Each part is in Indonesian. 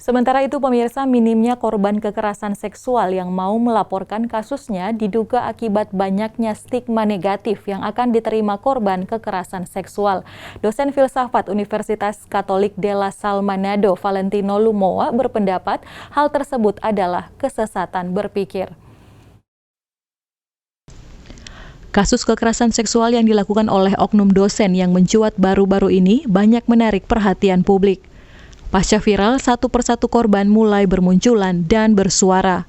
Sementara itu, pemirsa, minimnya korban kekerasan seksual yang mau melaporkan kasusnya diduga akibat banyaknya stigma negatif yang akan diterima korban kekerasan seksual. Dosen filsafat Universitas Katolik de la Salle Manado, Valentino Lumowa, berpendapat hal tersebut adalah kesesatan berpikir. Kasus kekerasan seksual yang dilakukan oleh oknum dosen yang mencuat baru-baru ini banyak menarik perhatian publik. Pasca viral, satu persatu korban mulai bermunculan dan bersuara.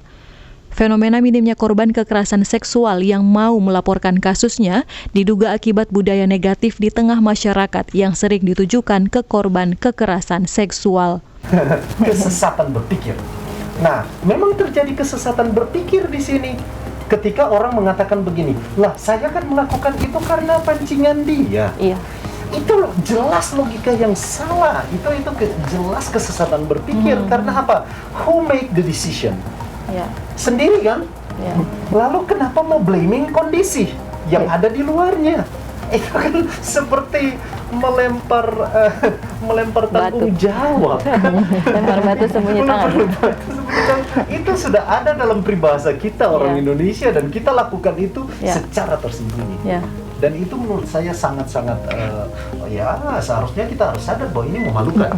Fenomena minimnya korban kekerasan seksual yang mau melaporkan kasusnya diduga akibat budaya negatif di tengah masyarakat yang sering ditujukan ke korban kekerasan seksual. Kesesatan berpikir. Nah, memang terjadi kesesatan berpikir di sini. Ketika orang mengatakan begini, lah saya kan melakukan itu karena pancingan dia. Iya. Itu jelas logika yang salah. Itu jelas kesesatan berpikir. Karena apa? Who make the decision? Ya. Sendiri kan? Ya. Lalu kenapa mau blaming kondisi yang ada di luarnya? Itu kan seperti melempar tanggung jawab. Lempar batu sembunyi tangan. Itu sudah ada dalam peribahasa kita orang Indonesia, dan kita lakukan itu secara tersembunyi. Ya. Dan itu menurut saya sangat-sangat seharusnya kita harus sadar bahwa ini memalukan.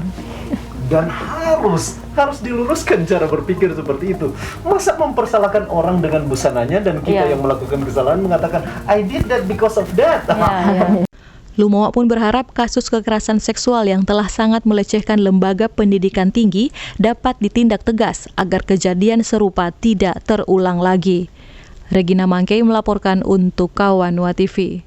Dan harus diluruskan cara berpikir seperti itu. Masa mempersalahkan orang dengan busananya dan kita yang melakukan kesalahan mengatakan I did that because of that. Lumowa pun berharap kasus kekerasan seksual yang telah sangat melecehkan lembaga pendidikan tinggi dapat ditindak tegas agar kejadian serupa tidak terulang lagi. Regina Mangkei melaporkan untuk Kawan WA TV.